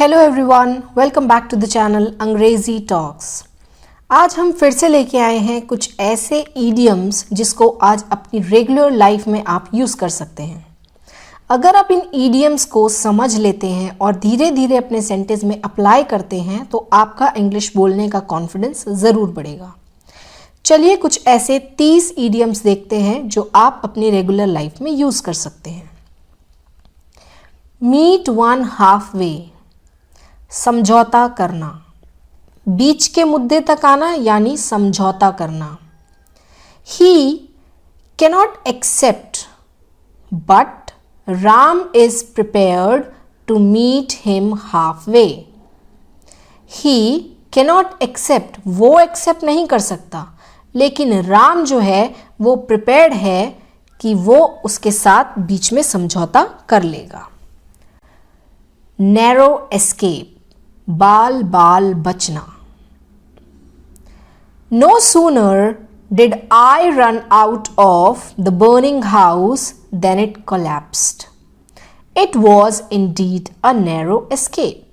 Hello everyone, welcome back to the channel Angrezi talks. आज हम फिर से लेके आए हैं कुछ ऐसे ईडियम्स जिसको आज अपनी रेगुलर लाइफ में आप यूज़ कर सकते हैं। अगर आप इन ईडियम्स को समझ लेते हैं और धीरे धीरे अपने सेंटेंस में अप्लाई करते हैं तो आपका इंग्लिश बोलने का कॉन्फिडेंस ज़रूर बढ़ेगा। चलिए कुछ ऐसे 30 ईडियम्स देखते हैं जो आप अपनी रेगुलर लाइफ में यूज़ कर सकते हैं। मीट वन हाफ वे, समझौता करना, बीच के मुद्दे तक आना यानी समझौता करना। He cannot accept but Ram is prepared to meet him half way. He cannot accept, वो एक्सेप्ट नहीं कर सकता, लेकिन राम जो है वो प्रिपेयर्ड है कि वो उसके साथ बीच में समझौता कर लेगा। नैरो एस्केप, बाल बाल बचना। No sooner did I run out of the burning house than it collapsed. It was indeed a narrow escape.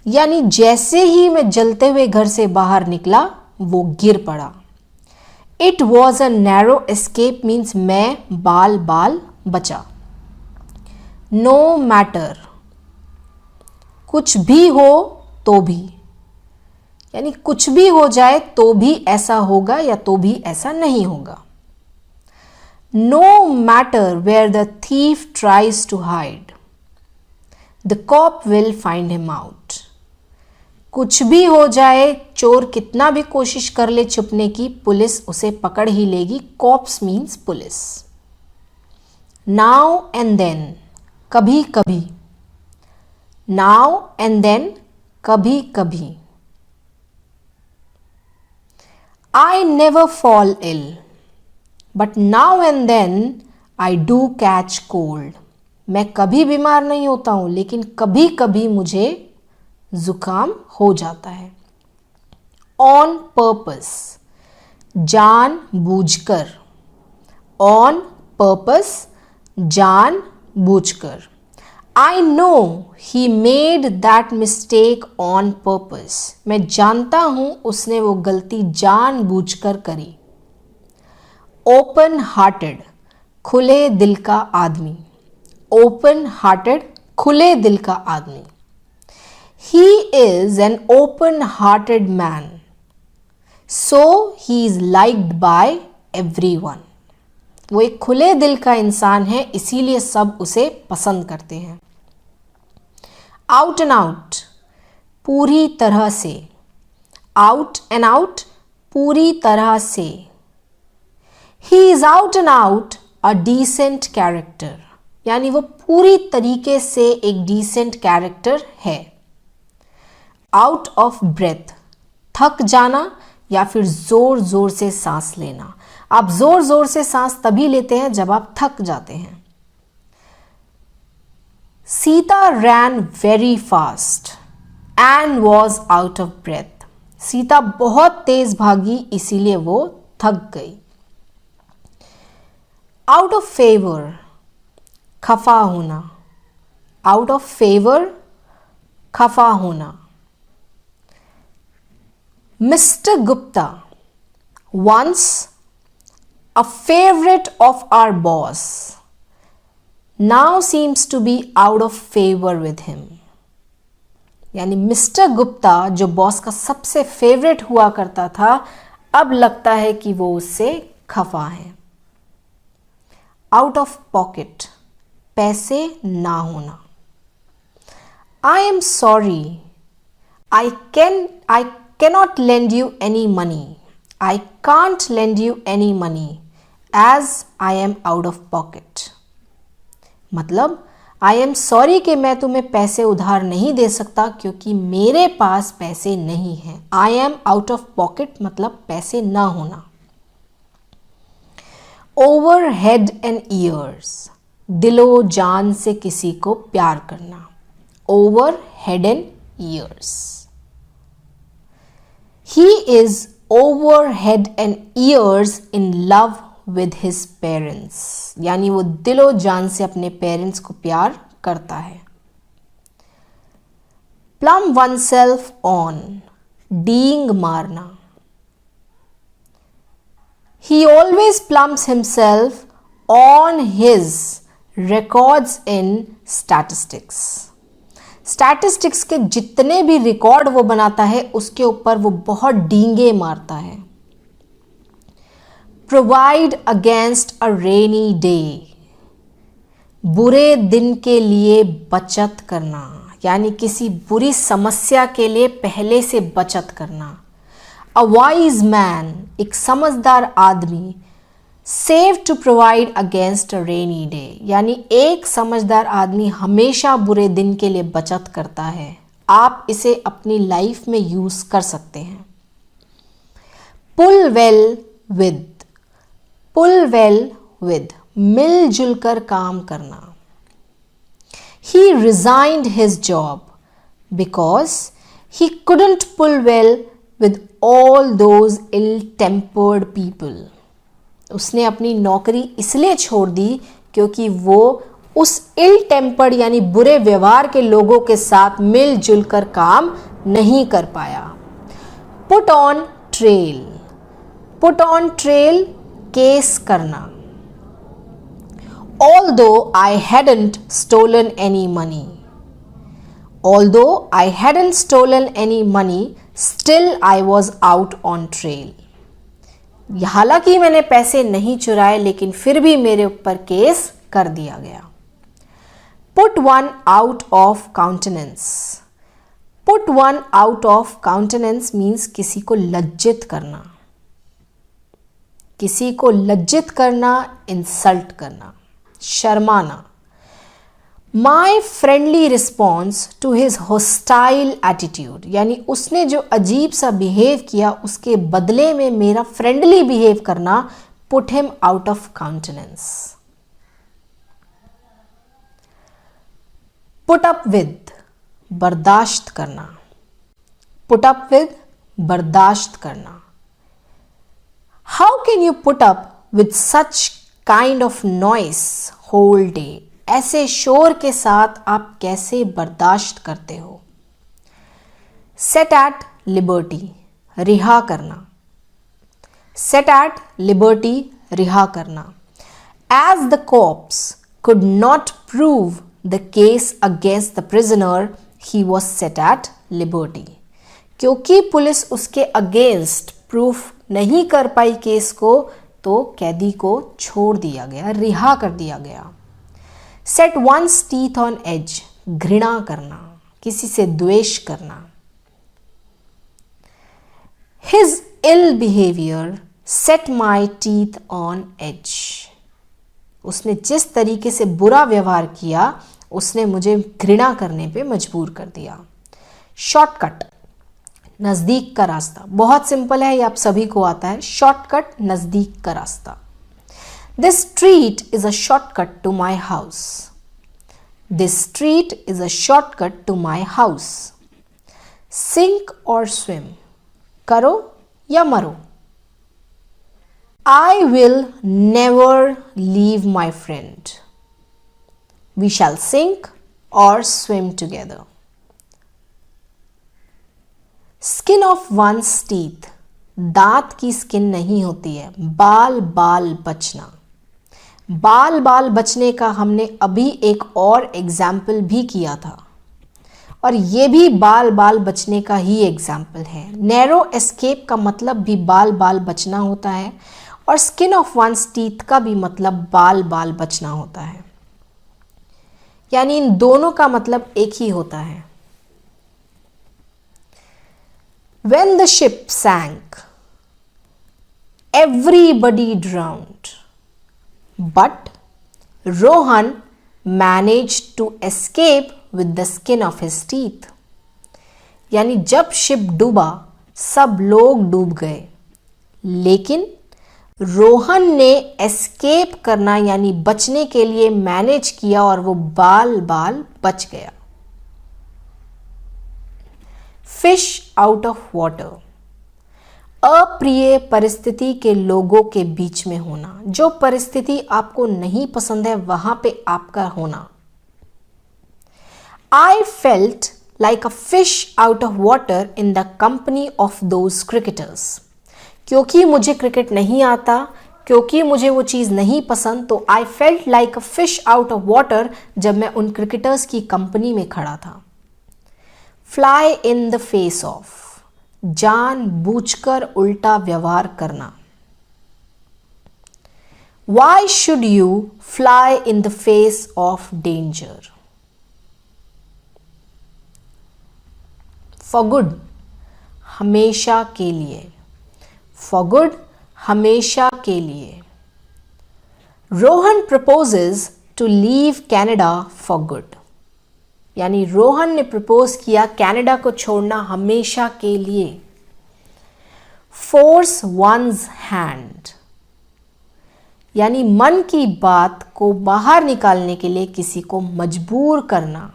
यानी जैसे ही मैं जलते हुए घर से बाहर निकला वो गिर पड़ा। It was a narrow escape means मैं बाल बाल बचा। No matter, कुछ भी हो तो भी, यानी कुछ भी हो जाए तो भी ऐसा होगा या तो भी ऐसा नहीं होगा। No matter where the thief tries to hide, the cop will find him out. कुछ भी हो जाए, चोर कितना भी कोशिश कर ले छुपने की, पुलिस उसे पकड़ ही लेगी। Cops means police. Now and then, कभी कभी। नाउ एंड देन, कभी कभी। I never fall ill, but now and then I do catch cold. मैं कभी बीमार नहीं होता हूँ लेकिन कभी कभी मुझे जुकाम हो जाता है। On purpose, जान बूझकर। On purpose, जान बूझकर। I know he made that mistake on purpose. मैं जानता हूं उसने वो गलती जानबूझकर करी। Open hearted, खुले दिल का आदमी। Open hearted, खुले दिल का आदमी। He is an open hearted man, so he is liked by everyone. वो एक खुले दिल का इंसान है इसीलिए सब उसे पसंद करते हैं। आउट एंड आउट, पूरी तरह से। आउट एंड आउट, पूरी तरह से। He is out and out a decent character, यानी वो पूरी तरीके से एक डिसेंट कैरेक्टर है। आउट ऑफ ब्रेथ, थक जाना या फिर जोर जोर से सांस लेना। आप जोर जोर से सांस तभी लेते हैं जब आप थक जाते हैं। Sita ran very fast and was out of breath. Sita बहुत तेज भागी इसीलिए वो थक गई। Out of favor, खफा होना। Out of favor, खफा होना। Mr. Gupta, once a favorite of our boss, now seems to be out of favor with him. यानी मिस्टर गुप्ता जो बॉस का सबसे फेवरेट हुआ करता था अब लगता है कि वो उससे खफा है। आउट ऑफ पॉकेट, पैसे ना होना। I am sorry, I cannot lend you any money. I can't lend you any money as I am out of pocket. मतलब आई एम सॉरी कि मैं तुम्हें पैसे उधार नहीं दे सकता क्योंकि मेरे पास पैसे नहीं हैं। आई एम आउट ऑफ पॉकेट मतलब पैसे ना होना। ओवर हेड एंड ईयर्स, दिलो जान से किसी को प्यार करना। Over head and years. He is over head and years in love with his parents, यानी वो दिलो जान से अपने पेरेंट्स को प्यार करता है। plumb oneself on, डींग मारना. He always plumps himself on his records in statistics. Statistics के जितने भी रिकॉर्ड वो बनाता है उसके ऊपर वो बहुत डींगे मारता है. Provide against a rainy day, बुरे दिन के लिए बचत करना, यानी किसी बुरी समस्या के लिए पहले से बचत करना. अ वाइज मैन, एक समझदार आदमी, save to provide against a rainy day, यानी एक समझदार आदमी हमेशा बुरे दिन के लिए बचत करता है. आप इसे अपनी लाइफ में यूज कर सकते हैं. Pull well with, pull well with, मिलजुल कर काम करना. He resigned his job because he couldn't pull well with all those ill-tempered people. उसने अपनी नौकरी इसलिए छोड़ दी क्योंकि वो उस इल टेम्पर्ड यानी बुरे व्यवहार के लोगों के साथ मिलजुल कर काम नहीं कर पाया. Put on trail, put on trail, case करना. Although I hadn't stolen any money, although I hadn't stolen any money, still I was out on trail. हालांकि मैंने पैसे नहीं चुराए लेकिन फिर भी मेरे ऊपर केस कर दिया गया. Put one out of countenance. Put one out of countenance means किसी को लज्जित करना, किसी को लज्जित करना, इंसल्ट करना, शर्माना. My friendly response to his hostile attitude, यानी उसने जो अजीब सा बिहेव किया उसके बदले में मेरा फ्रेंडली बिहेव करना. Put him out of countenance. Put up with, बर्दाश्त करना. पुट अप विद, बर्दाश्त करना. How can you put up with such kind of noise whole day, ऐसे शोर के साथ आप कैसे बर्दाश्त करते हो. सेट एट लिबर्टी, रिहा करना. सेट एट लिबर्टी, रिहा करना. As the cops could not prove the case against the prisoner, he was set at liberty. क्योंकि पुलिस उसके अगेंस्ट प्रूफ नहीं कर पाई केस को तो कैदी को छोड़ दिया गया, रिहा कर दिया गया. Set one's teeth on edge, घृणा करना, किसी से द्वेष करना. His ill behaviour set my teeth on edge, उसने जिस तरीके से बुरा व्यवहार किया उसने मुझे घृणा करने पे मजबूर कर दिया. शॉर्टकट, नजदीक का रास्ता. बहुत सिंपल है, ये आप सभी को आता है. शॉर्टकट, नजदीक का रास्ता. This street is a shortcut to my house. This street is a shortcut to my house. Sink और स्विम, करो या मरो. I will never leave my friend. We shall sink और swim together. Skin of one's teeth, दांत की skin नहीं होती है. बाल बाल बचना. बाल बाल बचने का हमने अभी एक और एग्जाम्पल भी किया था और ये भी बाल बाल बचने का ही एग्जाम्पल है. नैरो एस्केप का मतलब भी बाल बाल बचना होता है और स्किन ऑफ वंस टीथ का भी मतलब बाल बाल बचना होता है. यानी इन दोनों का मतलब एक ही होता है. When the ship sank, everybody drowned, but Rohan managed to escape with the skin of his teeth. यानी जब शिप डूबा सब लोग डूब गए लेकिन रोहन ने एस्केप करना यानी बचने के लिए मैनेज किया और वो बाल बाल बच गया. फिश आउट ऑफ वाटर, अप्रिय परिस्थिति के लोगों के बीच में होना. जो परिस्थिति आपको नहीं पसंद है वहां पे आपका होना. I felt like a fish out of water in the company of those cricketers. क्योंकि मुझे क्रिकेट नहीं आता, क्योंकि मुझे वो चीज़ नहीं पसंद, तो I felt like a fish out of water जब मैं उन क्रिकेटर्स की कंपनी में खड़ा था. Fly in the face of, जानबूझकर उल्टा व्यवहार करना. Why should you fly in the face of danger? For good, हमेशा के लिए. For good, हमेशा के लिए. Rohan proposes to leave Canada for good. यानी रोहन ने प्रपोज किया कनाडा को छोड़ना हमेशा के लिए. Force one's hand, यानी मन की बात को बाहर निकालने के लिए किसी को मजबूर करना.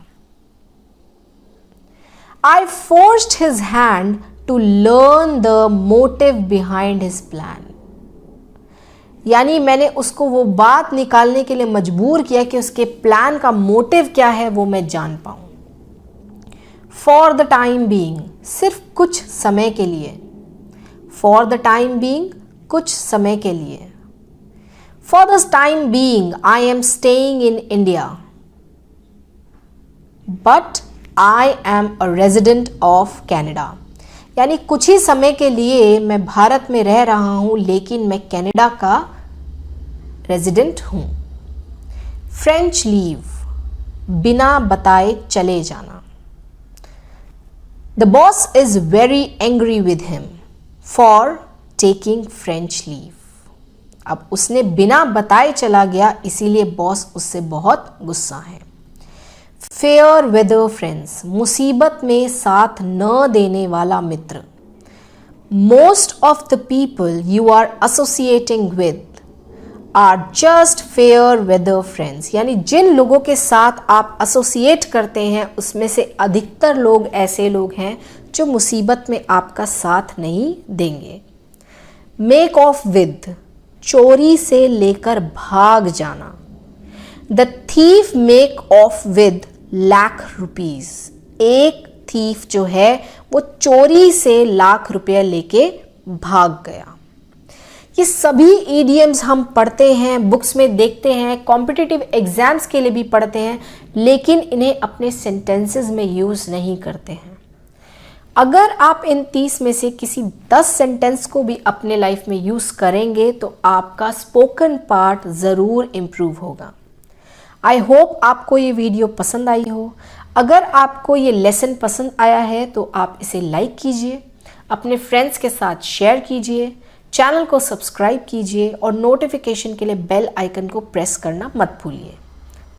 I forced his hand to learn the motive behind his plan. यानी मैंने उसको वो बात निकालने के लिए मजबूर किया कि उसके प्लान का मोटिव क्या है वो मैं जान पाऊं. For the time being, सिर्फ कुछ समय के लिए. For the time being, कुछ समय के लिए. For the time being, I am staying in India. But I am a resident of Canada. यानी कुछ ही समय के लिए मैं भारत में रह रहा हूं, लेकिन मैं कनाडा का रेजिडेंट हूं. फ्रेंच लीव, बिना बताए चले जाना. The boss is very angry with him for taking French leave. अब उसने बिना बताए चला गया, इसीलिए बॉस उससे बहुत गुस्सा है. फेयर वेदर फ्रेंड्स, मुसीबत में साथ न देने वाला मित्र. Most of the people you are associating with are just fair weather friends. यानी जिन लोगों के साथ आप एसोसिएट करते हैं उसमें से अधिकतर लोग ऐसे लोग हैं जो मुसीबत में आपका साथ नहीं देंगे. मेक ऑफ विद, चोरी से लेकर भाग जाना. The thief make of with ₹1,00,000. एक थीफ जो है वो चोरी से ₹1,00,000 लेके भाग गया. ये सभी ईडियम्स हम पढ़ते हैं, बुक्स में देखते हैं, कॉम्पिटिटिव एग्जाम्स के लिए भी पढ़ते हैं, लेकिन इन्हें अपने सेंटेंसेस में यूज़ नहीं करते हैं. अगर आप इन 30 में से किसी 10 सेंटेंस को भी अपने लाइफ में यूज़ करेंगे तो आपका स्पोकन पार्ट ज़रूर इम्प्रूव होगा. आई होप आपको ये वीडियो पसंद आई हो. अगर आपको ये लेसन पसंद आया है तो आप इसे लाइक कीजिए, अपने फ्रेंड्स के साथ शेयर कीजिए, चैनल को सब्सक्राइब कीजिए और नोटिफिकेशन के लिए बेल आइकन को प्रेस करना मत भूलिए.